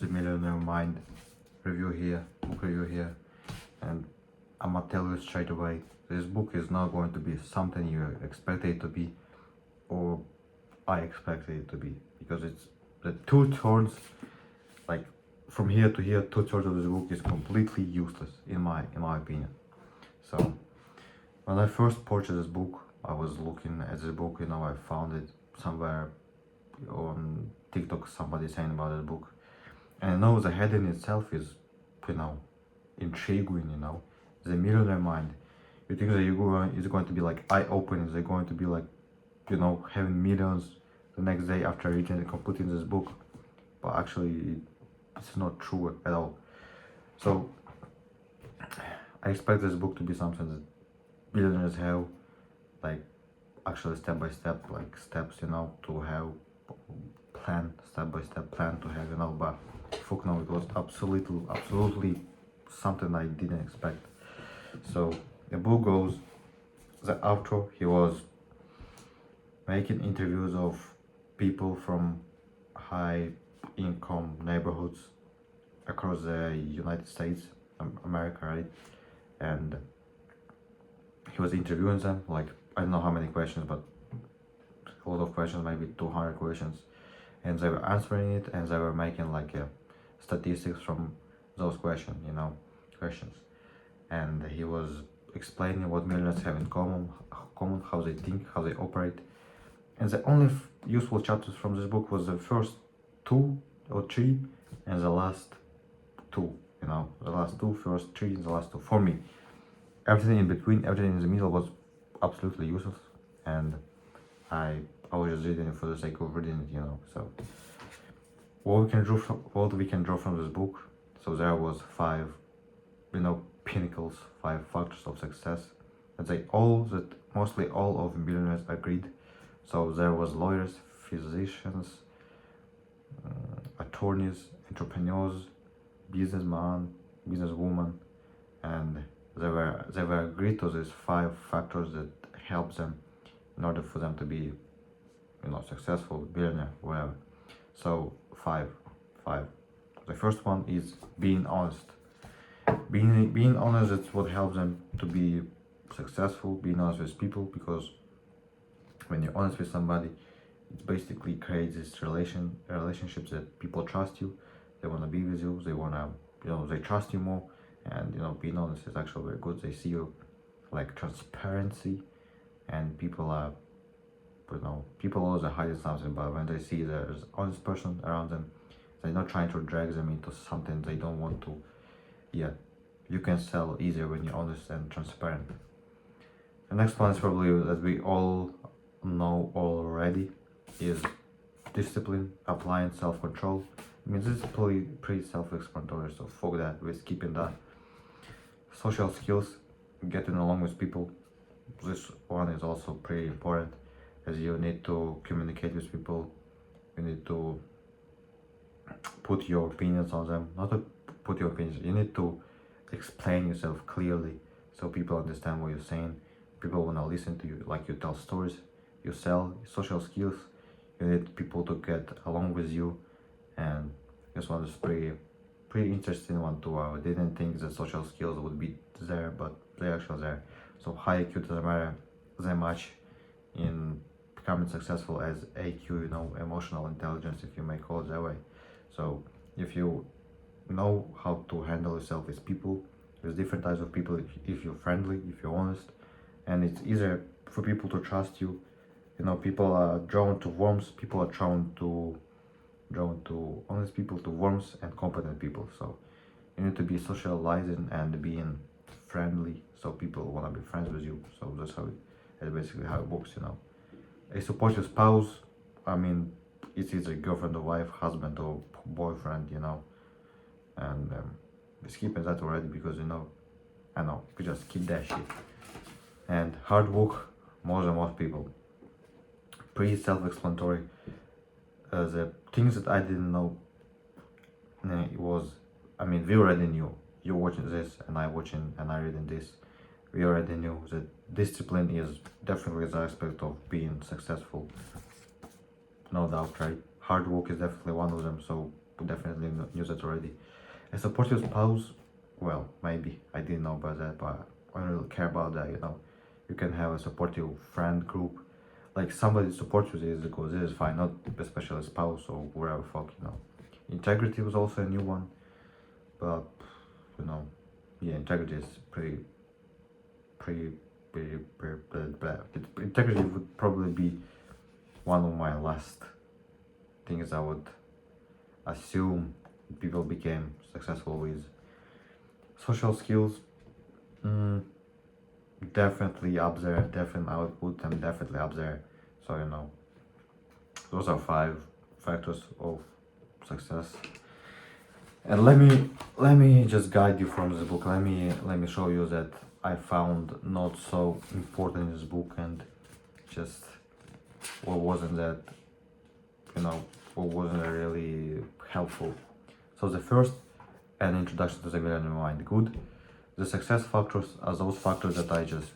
the Millionaire Mind review here, book review here, and I'm gonna tell you straight away, this book is not going to be something you expected it to be, or I expected it to be, because it's the two-thirds, like from here to here, two-thirds of this book is completely useless in my opinion. So when I first purchased this book, I was looking at this book, I found it somewhere on TikTok, somebody saying about this book, and I know the heading itself is, intriguing, the Millionaire Mind. You think that it's going to be like eye-opening, is it going to be like, having millions the next day after reading and completing this book, but actually it's not true at all. So I expect this book to be something that billionaires have, like actually step by step, like steps, to have step-by-step plan to have, but fuck no, it was absolutely something I didn't expect. So the book goes, the author, he was making interviews of people from high income neighborhoods across the United States, America, right? And he was interviewing them, like, I don't know how many questions, but a lot of questions, maybe 200 questions, and they were answering it, and they were making like statistics from those questions, and he was explaining what millionaires have in common, how they think, how they operate. And the only useful chapters from this book was the first 2 or 3 and the last 2, the last 2, first 3 and the last 2 for me. Everything in between, everything in the middle was absolutely useless, and I was just reading it for the sake of reading it, So what we can draw from this book, so there was 5, pinnacles, 5 factors of success, that mostly all of billionaires agreed. So there was lawyers, physicians, attorneys, entrepreneurs, businessman, businesswoman, and they were agreed to these 5 factors that help them in order for them to be, successful, billionaire, whatever. So 5. The first one is being honest. Being honest is what helps them to be successful. Being honest with people, because when you're honest with somebody, it basically creates this relationships that people trust you. They want to be with you. They want to, they trust you more. And being honest is actually very good. They see you like transparency, and people are, people always are hiding something, but when they see there's honest person around them, they're not trying to drag them into something they don't want to. Yeah, you can sell easier when you're honest and transparent. The next one is probably that we all know already, is discipline, applying self-control. This is pretty self-explanatory, so fuck that, we're skipping that. Social skills, getting along with people. This one is also pretty important, as you need to communicate with people. You need to put your opinions on them, not to put your opinions, you need to explain yourself clearly so people understand what you're saying. People want to listen to you, like you tell stories, you sell. Social skills, you need people to get along with you, and this one is pretty interesting one too. I didn't think that social skills would be there, but they're actually there. So high IQ doesn't matter that much in becoming successful as AQ, emotional intelligence, if you may call it that way. So if you know how to handle yourself with people, with different types of people, if you're friendly, if you're honest, and it's easier for people to trust you. People are drawn to warmth, people are drawn to honest people, to warmth and competent people. So you need to be socializing and being friendly, so people want to be friends with you. So that's basically how it works. A supportive spouse, it's either girlfriend or wife, husband or boyfriend, and we're skipping that already because I know we just skip that shit. And hard work, more than most people. Pretty self-explanatory. The things that I didn't know, it was, we already knew. You're watching this and I'm watching and I'm reading this. We already knew that discipline is definitely the aspect of being successful, no doubt, right? Hard work is definitely one of them, so definitely knew that already. A supportive spouse, well, maybe I didn't know about that, but I don't really care about that. You can have a supportive friend group, like somebody to support you. This is good. This is fine. Not especially a spouse or whatever. Fuck. Integrity was also a new one, but you know, yeah, integrity is pretty, blah. Integrity would probably be one of my last things I would assume people became successful with. Social skills, definitely up there. Definitely, I would put them definitely up there. So those are 5 factors of success. And let me just guide you from this book. Let me show you that I found not so important in this book, and just what wasn't that what wasn't really helpful. So the first, an introduction to the millionaire mind. Good. The success factors are those factors that I just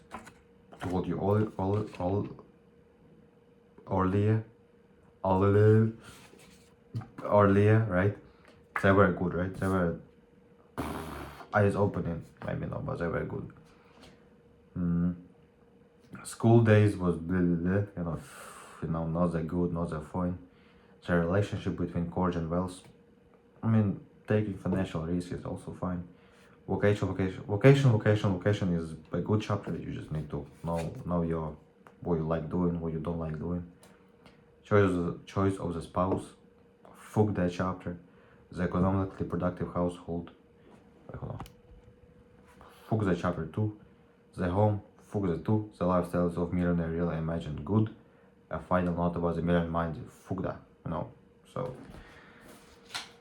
told you all earlier, right? They were good, right? They were eyes opening, maybe not, but they were good. School days was blah, blah, blah, not that good, not that fun. The relationship between courage and wealth. I mean, taking financial risk is also fine. Vocation is a good chapter. You just need to know what you like doing, what you don't like doing. Choice of the spouse. Fuck that chapter. The economically productive household. Wait, hold on. Fuck that chapter 2. The home. Fuck the 2. The lifestyles of millionaire really imagined good. A final note about the millionaire mind. Fuck that. So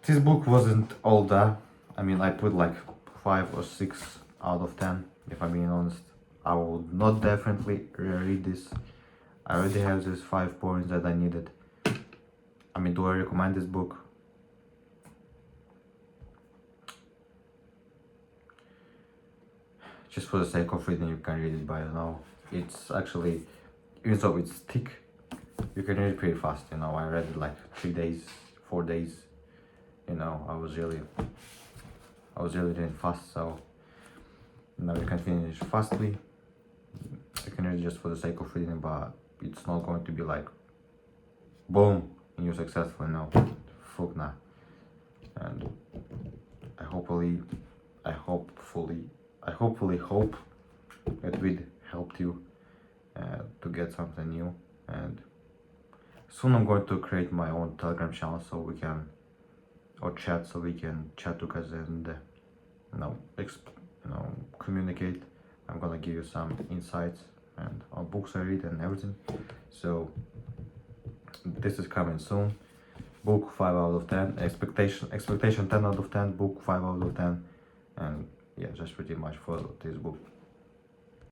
this book wasn't all that. I mean, I put like 5 or 6 out of 10, if I'm being honest. I would not definitely reread this. I already have these 5 points that I needed. I mean, do I recommend this book? Just for the sake of reading, you can read it, but it's actually, even though it's thick, you can read it pretty fast. I read it like 3 days, 4 days. I was really doing fast, so now you can finish fastly. You can read it just for the sake of reading, but it's not going to be like boom and you're successful. Fuck nah. And I hopefully hope that it helped you to get something new. And soon I'm going to create my own Telegram channel so we can chat together and communicate. I'm gonna give you some insights and on books I read and everything. So this is coming soon. Book 5 out of 10. Expectation 10 out of 10. Book 5 out of 10. And yeah, that's pretty much for this book.